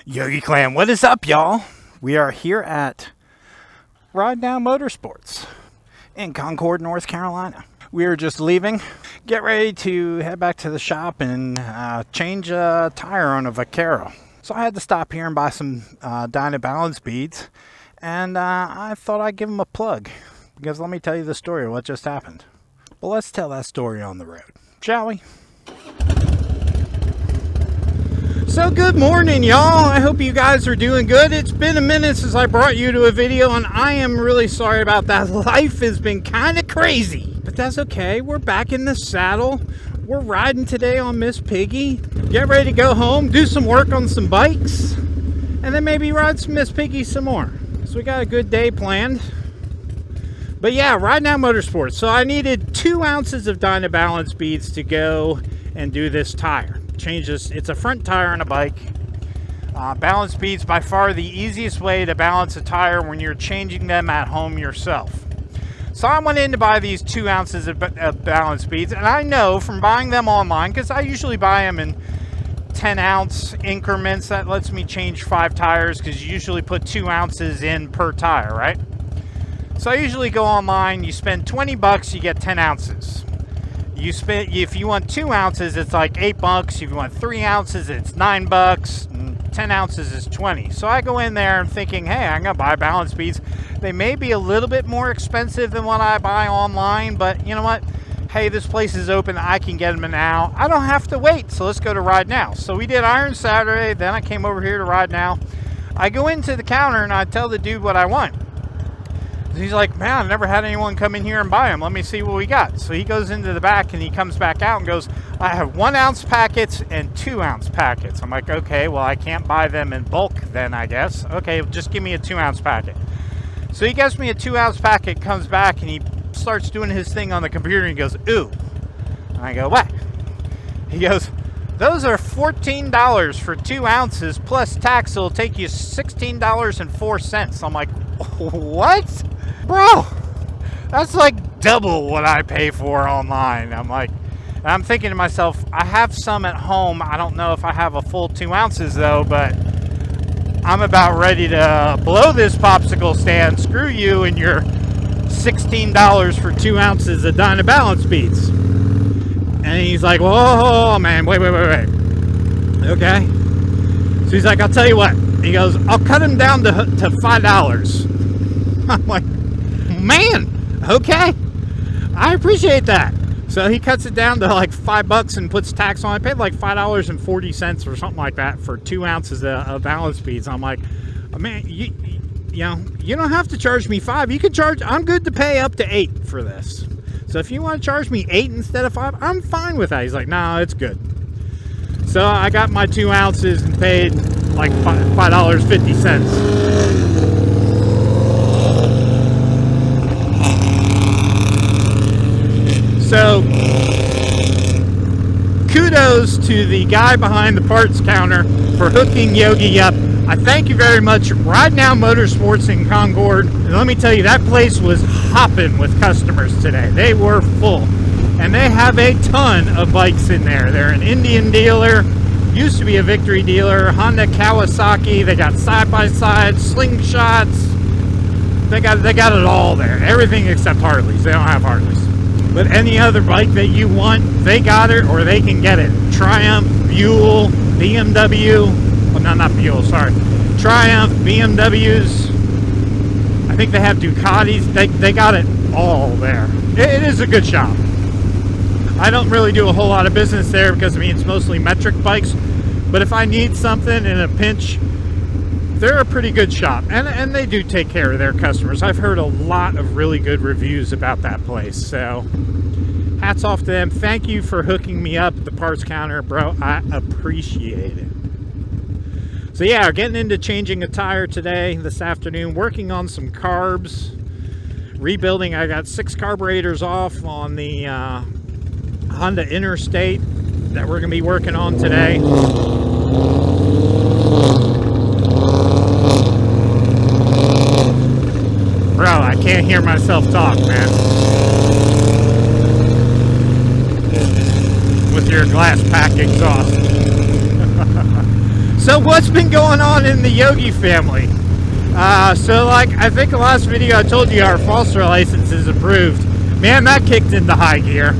Yogi Clan, what is up, y'all? We are here at Ride Now Motorsports in Concord, North Carolina. We are just leaving, get ready to head back to the shop and change a tire on a Vaquero. So I had to stop here and buy some Dyna balance beads, and I thought I'd give them a plug, because let me tell you the story of what just happened. But let's tell that story on the road, shall we? So good morning, y'all. I hope you guys are doing good. It's been a minute since I brought you to a video, and I am really sorry about that. Life has been kind of crazy, but that's okay. We're back in the saddle. We're riding today on Miss Piggy. Get ready to go home, do some work on some bikes, and then maybe ride some Miss Piggy some more. So we got a good day planned. But yeah, Ride Now Motorsports. So I needed 2 ounces of Dyna balance beads to go and do this tire. Change this. It's a front tire on a bike. Balance beads by far the easiest way to balance a tire when you're changing them at home yourself. So I went in to buy these 2 ounces of balance beads, and I know from buying them online, because I usually buy them in 10-ounce increments. That lets me change 5 tires, because you usually put 2 ounces in per tire, right? So I usually go online, you spend 20 bucks, you get 10 ounces. If you want 2 ounces, it's like $8. If you want 3 ounces, it's $9. And 10 ounces is 20. So I go in there and thinking, hey, I'm gonna buy balance beads. They may be a little bit more expensive than what I buy online, but you know what? Hey, this place is open. I can get them now. I don't have to wait. So let's go to Ride Now. So we did Iron Saturday. Then I came over here to Ride Now. I go into the counter and I tell the dude what I want. He's like, man, I've never had anyone come in here and buy them. Let me see what we got. So he goes into the back and he comes back out and goes, I have 1 ounce packets and 2 ounce packets. I'm like, okay, well, I can't buy them in bulk then, I guess. Okay, just give me a 2 ounce packet. So he gives me a 2 ounce packet, comes back, and he starts doing his thing on the computer, and he goes, ooh. And I go, what? He goes, those are $14 for 2 ounces plus tax. It'll take you $16.04. I'm like, what? Bro, that's like double what I pay for online. I'm thinking to myself, I have some at home. I don't know if I have a full 2 ounces though, but I'm about ready to blow this popsicle stand. Screw you and your $16 for 2 ounces of Dyna balance beads. And he's like, whoa, man, wait. Okay. So he's like, I'll tell you what. He goes, I'll cut him down to $5. I'm like, man, okay, I appreciate that. So he cuts it down to like $5 and puts tax on. I paid like $5.40 or something like that for 2 ounces of balance beads. I'm like, oh, man, you know, you don't have to charge me $5. You can charge. I'm good to pay up to $8 for this. So if you want to charge me $8 instead of $5, I'm fine with that. He's like, no, it's good. So I got my 2 ounces and paid like $5.50. So, kudos to the guy behind the parts counter for hooking Yogi up. I thank you very much. Ride Now Motorsports in Concord. And let me tell you, that place was hopping with customers today. They were full. And they have a ton of bikes in there. They're an Indian dealer, used to be a Victory dealer, Honda, Kawasaki. They got side-by-sides, slingshots. They got it all there. Everything except Harleys. They don't have Harleys. But any other bike that you want, they got it or they can get it. Triumph, Buell, BMW. Oh, no, not Buell, sorry. Triumph, BMWs. I think they have Ducatis. They got it all there. It is a good shop. I don't really do a whole lot of business there because, I mean, it's mostly metric bikes. But if I need something in a pinch, they're a pretty good shop, and they do take care of their customers. I've heard a lot of really good reviews about that place, so hats off to them. Thank you for hooking me up at the parts counter, bro. I appreciate it. So yeah, getting into changing a tire today, this afternoon, working on some carbs, rebuilding. I got 6 carburetors off on the Honda Interstate that we're going to be working on today. Bro, I can't hear myself talk, man. With your glass pack exhaust. So what's been going on in the Yogi family? So like I think the last video I told you our foster license is approved. Man, that kicked into high gear.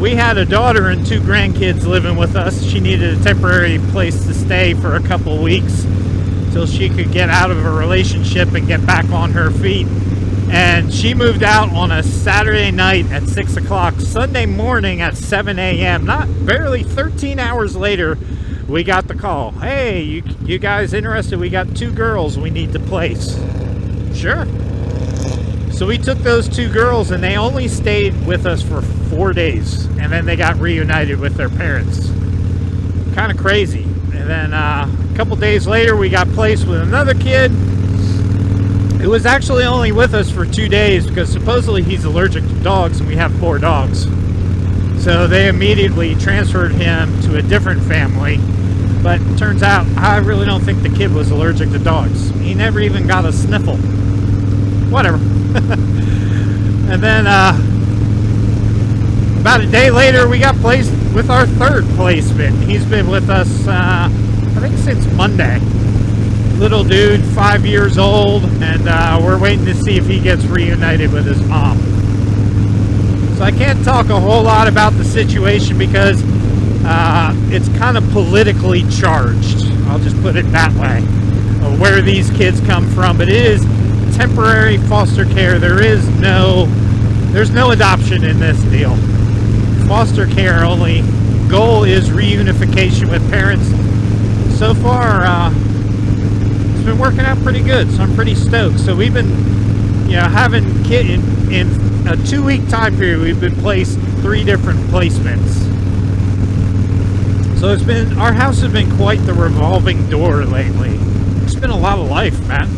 We had a daughter and 2 grandkids living with us. She needed a temporary place to stay for a couple of weeks till she could get out of a relationship and get back on her feet. And she moved out on a Saturday night at 6 o'clock, Sunday morning at 7 a.m. Not barely 13 hours later, we got the call. Hey, you guys interested? We got 2 girls we need to place. Sure. So we took those 2 girls and they only stayed with us for 4 days. And then they got reunited with their parents. Kind of crazy. And then a couple days later we got placed with another kid who was actually only with us for 2 days because supposedly he's allergic to dogs and we have 4 dogs. So they immediately transferred him to a different family. But it turns out, I really don't think the kid was allergic to dogs. He never even got a sniffle. Whatever. And then, about a day later, we got placed with our 3rd placement. He's been with us, I think since Monday. Little dude, 5 years old, and we're waiting to see if he gets reunited with his mom. So I can't talk a whole lot about the situation because it's kind of politically charged. I'll just put it that way. Where these kids come from, but it is temporary foster care. There's no adoption in this deal. Foster care only. Goal is reunification with parents. So far, it's been working out pretty good, so I'm pretty stoked. So we've been, having kid in a 2-week time period. We've been placed 3 different placements. So our house has been quite the revolving door lately. It's been a lot of life, man.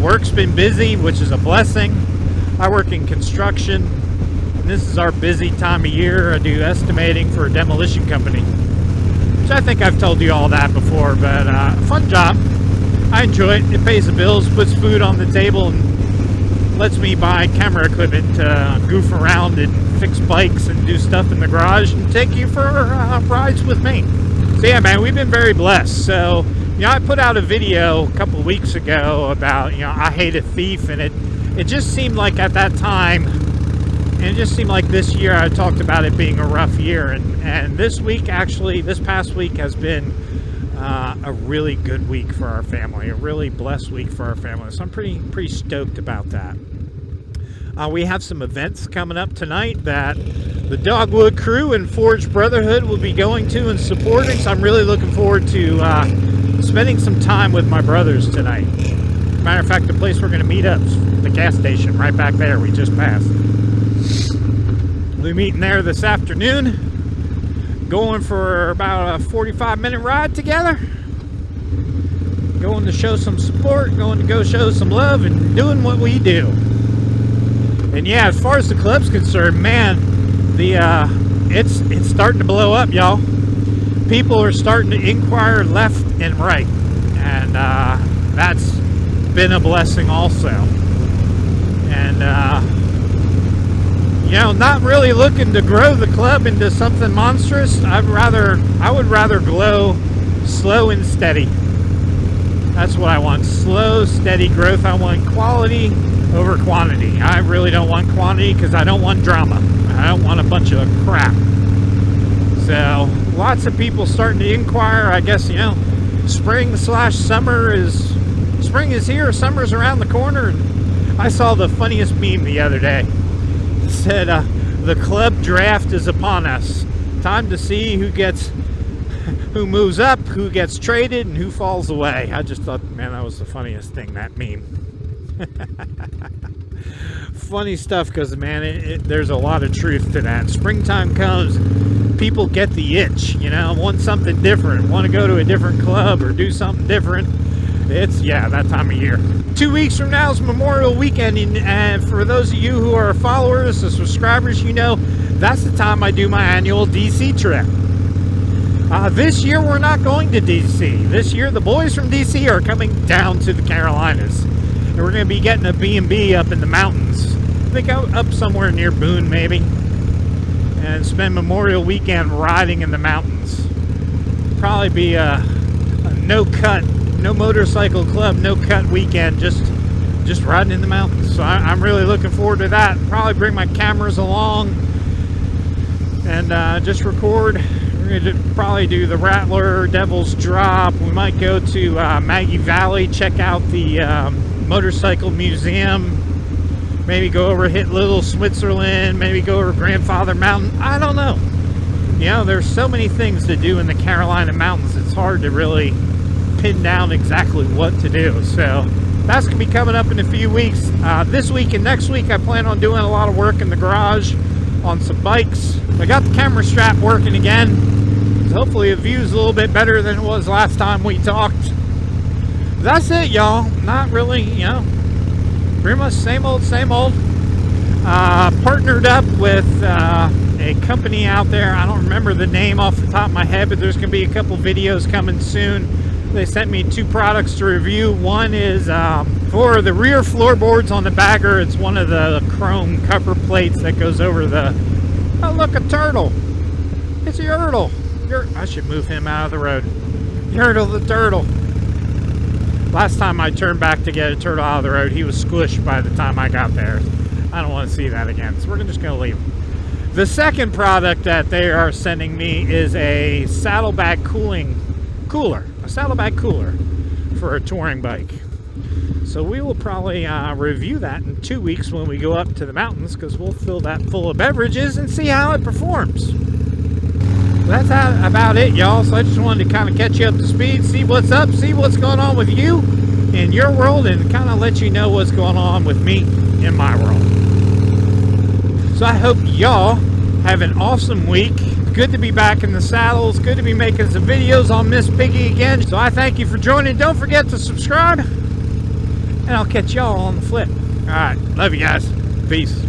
Work's been busy, which is a blessing. I work in construction. And this is our busy time of year. I do estimating for a demolition company. Which I think I've told you all that before, but fun job. I enjoy it. It pays the bills, puts food on the table, and lets me buy camera equipment to goof around and fix bikes and do stuff in the garage and take you for rides with me. So yeah, man, we've been very blessed. So, I put out a video a couple weeks ago about, I hate a thief, and it just seemed like at that time, and it just seemed like this year I talked about it being a rough year, and this week, actually, this past week has been a really good week for our family, a really blessed week for our family. So I'm pretty stoked about that. We have some events coming up tonight that the Dogwood Crew and Forge Brotherhood will be going to and supporting. So I'm really looking forward to spending some time with my brothers tonight. Matter of fact, the place we're going to meet up is the gas station right back there we just passed. We'll be meeting there this afternoon. Going for about a 45-minute ride together. Going to show some support, going to go show some love, and doing what we do. And yeah, as far as the club's concerned, man, it's starting to blow up, y'all. People are starting to inquire left and right, and that's been a blessing also. And not really looking to grow the club into something monstrous. I would rather grow slow and steady. That's what I want. Slow, steady growth. I want quality over quantity. I really don't want quantity because I don't want drama. I don't want a bunch of crap. So, lots of people starting to inquire. I guess, spring/summer spring is here, summer's around the corner. And I saw the funniest meme the other day. It said, the club draft is upon us. Time to see who moves up, who gets traded, and who falls away. I just thought, man, that was the funniest thing, that meme. Funny stuff, because, man, there's a lot of truth to that. Springtime comes, people get the itch, want something different, want to go to a different club or do something different. It's, that time of year. 2 weeks from now is Memorial Weekend, and for those of you who are followers or subscribers, that's the time I do my annual DC trip. This year we're not going to DC. This year the boys from DC are coming down to the Carolinas. And we're going to be getting a B&B up in the mountains. I think up somewhere near Boone maybe. And spend Memorial Weekend riding in the mountains. Probably be a no cut, no motorcycle club, no cut weekend, just riding in the mountains. So I'm really looking forward to that. Probably bring my cameras along and just record. We're going to probably do the Rattler, Devil's Drop. We might go to Maggie Valley, check out the motorcycle museum. Maybe go over, hit Little Switzerland. Maybe go over Grandfather Mountain. I don't know. You know, there's so many things to do in the Carolina Mountains. It's hard to really pin down exactly what to do. So that's going to be coming up in a few weeks. This week and next week, I plan on doing a lot of work in the garage on some bikes. I got the camera strap working again. So hopefully the view's a little bit better than it was last time we talked. That's it, y'all. Not really, you know, pretty much same old, same old. Partnered up with a company out there. I don't remember the name off the top of my head, but there's going to be a couple videos coming soon. They sent me 2 products to review. One is for the rear floorboards on the bagger. It's one of the chrome cover plates that goes over the... Oh, look, a turtle. It's a Yertle. I should move him out of the road. Yertle the turtle. Last time I turned back to get a turtle out of the road, he was squished by the time I got there. I don't want to see that again, so we're just going to leave him. The second product that they are sending me is a saddlebag cooler. A saddlebag cooler for a touring bike. So we will probably review that in 2 weeks when we go up to the mountains, because we'll fill that full of beverages and see how it performs. That's about it, y'all. So I just wanted to kind of catch you up to speed, see what's up, see what's going on with you in your world, and kind of let you know what's going on with me in my world. So I hope y'all have an awesome week. Good to be back in the saddles. Good to be making some videos on Miss Piggy again. So I thank you for joining. Don't forget to subscribe, and I'll catch y'all on the flip. All right. Love you guys. Peace.